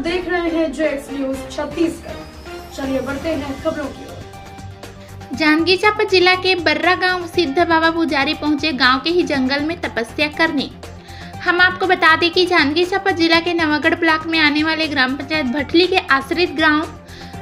देख रहे हैं जेएक्स न्यूज छत्तीसगढ़। चलिए बढ़ते हैं खबरों की ओर। जांजगीर चांपा जिला के बर्रा गांव सिद्ध बाबा पुजारी पहुंचे गांव के ही जंगल में तपस्या करने। हम आपको बता दें कि जांजगीर चांपा जिला के नवागढ़ ब्लॉक में आने वाले ग्राम पंचायत भटली के आश्रित गांव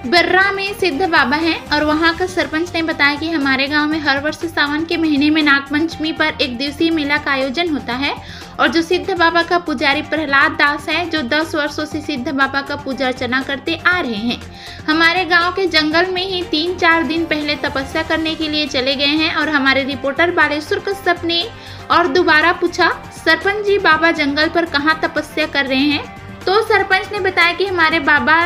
बर्रा में सिद्ध बाबा हैं और वहां का सरपंच ने बताया कि हमारे गांव में हर वर्ष सावन के महीने में नागपंचमी पर एक दिवसीय मेला का आयोजन होता है और जो सिद्ध बाबा का पुजारी प्रहलाद दास है, जो 10 वर्षों से सिद्ध बाबा का पूजा अर्चना करते आ रहे हैं, हमारे गांव के जंगल में ही 3-4 दिन पहले तपस्या करने के लिए चले गए हैं। और हमारे रिपोर्टर बालेश्वर कश्यप ने और दोबारा पूछा, सरपंच जी बाबा जंगल पर कहाँ तपस्या कर रहे हैं? तो सरपंच ने बताया कि हमारे बाबा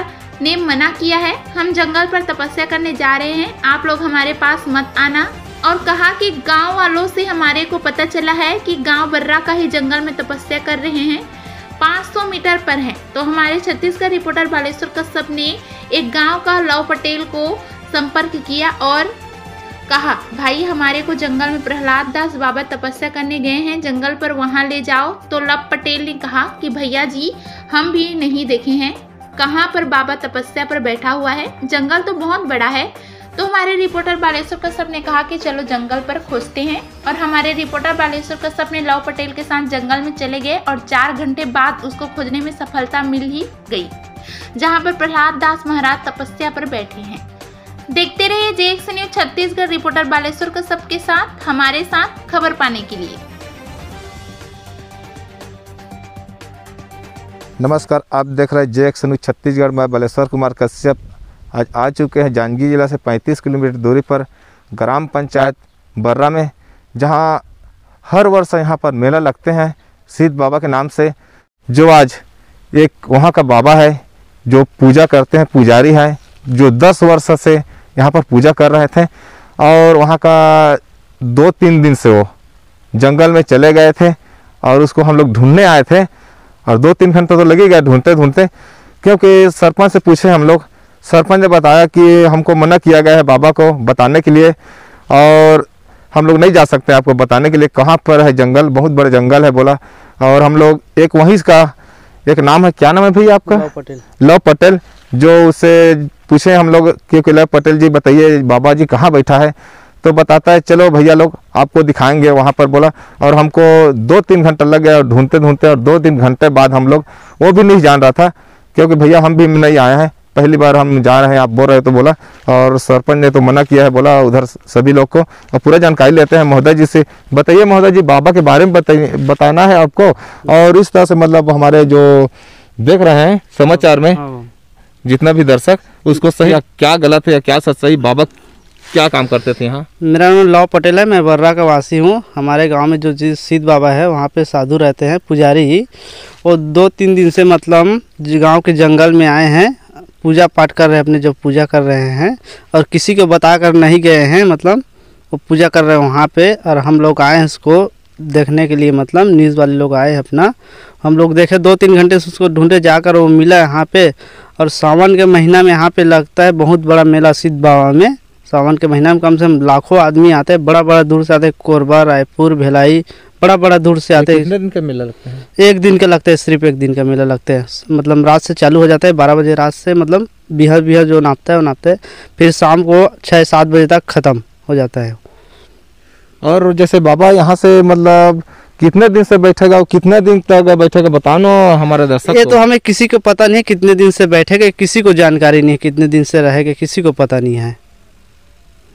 ने मना किया है, हम जंगल पर तपस्या करने जा रहे हैं, आप लोग हमारे पास मत आना। और कहा कि गांव वालों से हमारे को पता चला है कि गांव बर्रा का ही जंगल में तपस्या कर रहे हैं, 500 मीटर पर है। तो हमारे छत्तीसगढ़ रिपोर्टर बालेश्वर कश्यप ने एक गांव का लव पटेल को संपर्क किया और कहा, भाई हमारे को जंगल में प्रहलाद दास बाबा तपस्या करने गए हैं, जंगल पर वहां ले जाओ। तो लव पटेल ने कहा कि भैया जी हम भी नहीं देखे हैं कहाँ पर बाबा तपस्या पर बैठा हुआ है, जंगल तो बहुत बड़ा है। तो हमारे रिपोर्टर बालेश्वर कश्यप ने कहा कि चलो जंगल पर खोजते हैं और हमारे रिपोर्टर बालेश्वर कश्यप ने लव पटेल के साथ जंगल में चले गए और 4 घंटे बाद उसको खोजने में सफलता मिल ही गई, जहां पर प्रहलाद दास महाराज तपस्या पर बैठे हैं। देखते रहिए JX news Chhattisgarh reporter Baleshwar Kashyap के साथ, हमारे साथ खबर पाने के लिए। नमस्कार, आप देख रहे हैं जेएक्स न्यूज छत्तीसगढ़ में बालेश्वर कुमार कश्यप। आज आ चुके हैं जांजगीर जिला से 35 किलोमीटर दूरी पर ग्राम पंचायत बर्रा में, जहां हर वर्ष यहां पर मेला लगते हैं सिद्ध बाबा के नाम से। जो आज एक वहां का बाबा है जो पूजा करते हैं, पुजारी है, जो 10 वर्ष से यहां पर पूजा कर रहे थे और वहां का 2-3 दिन से वो जंगल में चले गए थे और उसको हम लोग ढूंढने आए थे और 2-3 घंटे तो लगे गए ढूंढते ढूंढते, क्योंकि सरपंच से पूछे हम लोग। सरपंच ने बताया कि हमको मना किया गया है बाबा को बताने के लिए और हम लोग नहीं जा सकते आपको बताने के लिए, कहाँ पर है जंगल, बहुत बड़ा जंगल है बोला। और हम लोग एक वहीं का एक नाम है, क्या नाम है भैया आपका? लव पटेल। जो उससे पूछे हम लोग क्योंकि लव पटेल जी बताइए बाबा जी कहाँ बैठा है, तो बताता है चलो भैया लोग आपको दिखाएंगे वहाँ पर बोला। और हमको 2-3 घंटा लग गया ढूंढते ढूंढते और 2-3 घंटे बाद हम लोग, वो भी नहीं जान रहा था क्योंकि भैया हम भी नहीं आए हैं, पहली बार हम जा रहे हैं, आप बोल रहे तो बोला। और सरपंच ने तो मना किया है बोला उधर सभी लोग को। और पूरा जानकारी लेते हैं महोदय जी से। बताइए महोदय जी, बाबा के बारे में बताना है आपको और इस तरह से मतलब हमारे जो देख रहे हैं समाचार में जितना भी दर्शक, उसको सही क्या गलत है या क्या सच सही, बाबा क्या काम करते थे यहाँ? मेरा नाम लव पटेल है, मैं बर्रा का वासी हूँ। हमारे गांव में जो सिद्ध बाबा है वहाँ पे साधु रहते हैं, पुजारी ही। वो 2-3 दिन से मतलब गांव के जंगल में आए हैं, पूजा पाठ कर रहे हैं, अपने जो पूजा कर रहे हैं और किसी को बता कर नहीं गए हैं, मतलब वो पूजा कर रहे हैं वहाँ पे। और हम लोग आए हैं उसको देखने के लिए, मतलब न्यूज़ वाले लोग आए हैं अपना। हम लोग देखे 2-3 घंटे से उसको ढूंढे, जाकर वो मिला यहाँ पे। और सावन के महीना में यहाँ पे लगता है बहुत बड़ा मेला सिद्ध बाबा में। सावन के महीना में कम से कम लाखों आदमी आते हैं, बड़ा बड़ा दूर से आते हैं, कोरबा, रायपुर, भिलाई, बड़ा बड़ा दूर से आते हैं। कितने दिन का मेला लगता है? 1 दिन का लगता है, सिर्फ 1 दिन का मेला लगता है। मतलब रात से चालू हो जाता है, 12 बजे रात से, मतलब बिहर जो नापता है वो नापता है, फिर शाम को 6-7 बजे तक ख़त्म हो जाता है। और जैसे बाबा यहाँ से मतलब कितने दिन से बैठेगा, कितने दिन तक बैठेगा बताना हमारे दर्शक। ये तो हमें किसी को पता नहीं है कितने दिन से बैठेगा, किसी को जानकारी नहीं है कितने दिन से रहेगा, किसी को पता नहीं है,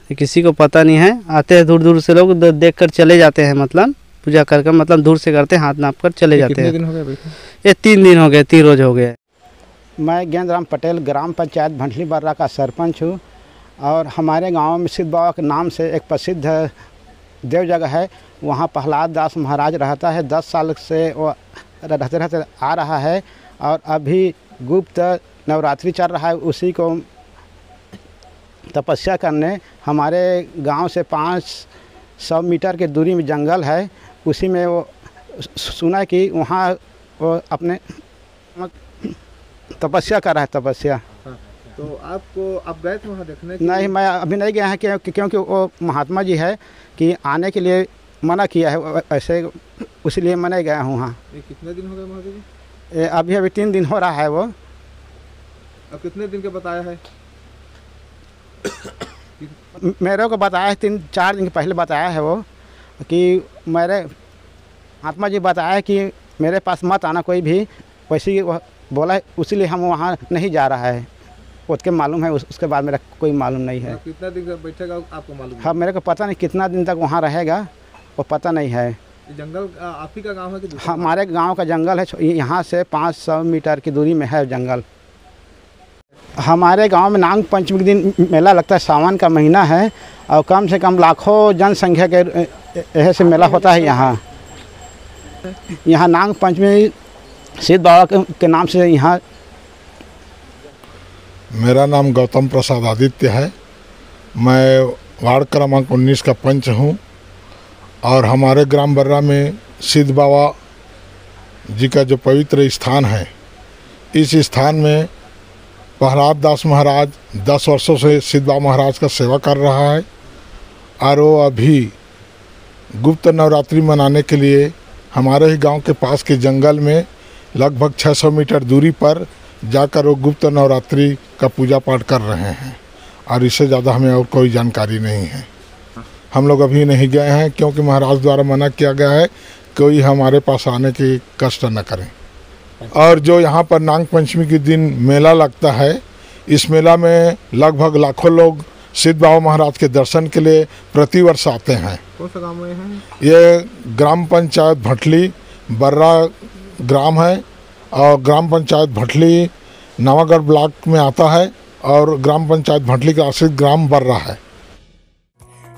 किसी को पता नहीं है। आते हैं दूर दूर से लोग, देख कर चले जाते हैं, मतलब पूजा करके, मतलब दूर से करते हैं, हाथ नाप कर चले जाते हैं। कितने दिन हो गए बैठे? ये 3 दिन हो गए, 3 रोज हो गए। मैं ज्ञानराम पटेल ग्राम पंचायत भटली बर्रा का सरपंच हूँ और हमारे गांव में सिद्ध बाबा के नाम से एक प्रसिद्ध देव जगह है, वहाँ प्रहलाद दास महाराज रहता है। 10 साल से वो रहते आ रहा है और अभी गुप्त नवरात्रि चल रहा है, उसी को तपस्या करने हमारे गांव से 500 मीटर की दूरी में जंगल है, उसी में वो सुना कि वहाँ वो अपने तपस्या कर रहा है। तपस्या तो आप गए थे वहाँ देखने? नहीं, मैं अभी नहीं गया है क्योंकि वो महात्मा जी है कि आने के लिए मना किया है, ऐसे इसलिए मैं नहीं गया हूँ वहाँ। कितने दिन हो गए महादेव जी? अभी 3 दिन हो रहा है वो। अब कितने दिन के बताया है? मेरे को बताया है 3-4 दिन पहले बताया है वो, कि मेरे आत्मा जी बताया कि मेरे पास मत आना कोई भी, वैसे ही बोला है, उसीलिए हम वहाँ नहीं जा रहा है। उसके मालूम है, उसके बाद मेरा कोई मालूम नहीं है। कितना दिन का बैठेगा आपको मालूम है? हाँ, मेरे को पता नहीं कितना दिन तक वहाँ रहेगा, वो पता नहीं है। जंगल आप ही का गांव है कि हमारे गांव का जंगल है, यहाँ से 500 मीटर की दूरी में है जंगल। हमारे गांव में नाग पंचमी के दिन मेला लगता है, सावन का महीना है, और कम से कम लाखों जनसंख्या के ऐसे मेला होता है यहाँ नाग पंचमी सिद्ध बाबा के नाम से। यहाँ मेरा नाम गौतम प्रसाद आदित्य है। मैं वार्ड क्रमांक 19 का पंच हूँ, और हमारे ग्राम बर्रा में सिद्ध बाबा जी का जो पवित्र स्थान है, इस स्थान में प्रहलाद दास महाराज 10 वर्षों से सिद्ध बाबा महाराज का सेवा कर रहा है, और वो अभी गुप्त नवरात्रि मनाने के लिए हमारे ही गांव के पास के जंगल में लगभग 600 मीटर दूरी पर जाकर वो गुप्त नवरात्रि का पूजा पाठ कर रहे हैं, और इससे ज़्यादा हमें और कोई जानकारी नहीं है। हम लोग अभी नहीं गए हैं, क्योंकि महाराज द्वारा मना किया गया है कोई हमारे पास आने की कष्ट न करें। और जो यहाँ पर नाग पंचमी के दिन मेला लगता है, इस मेला में लगभग लाखों लोग सिद्ध बाबा महाराज के दर्शन के लिए प्रतिवर्ष आते हैं। कौन सा गाँव में है? ये ग्राम पंचायत भटली बर्रा ग्राम है, और ग्राम पंचायत भटली नवागढ़ ब्लॉक में आता है, और ग्राम पंचायत भटली का आश्रित ग्राम बर्रा है।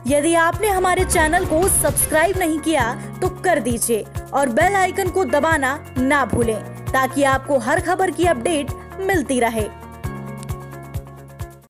यदि आपने हमारे चैनल को सब्सक्राइब नहीं किया तो कर दीजिए, और बेल आइकन को दबाना ना भूलें, ताकि आपको हर खबर की अपडेट मिलती रहे।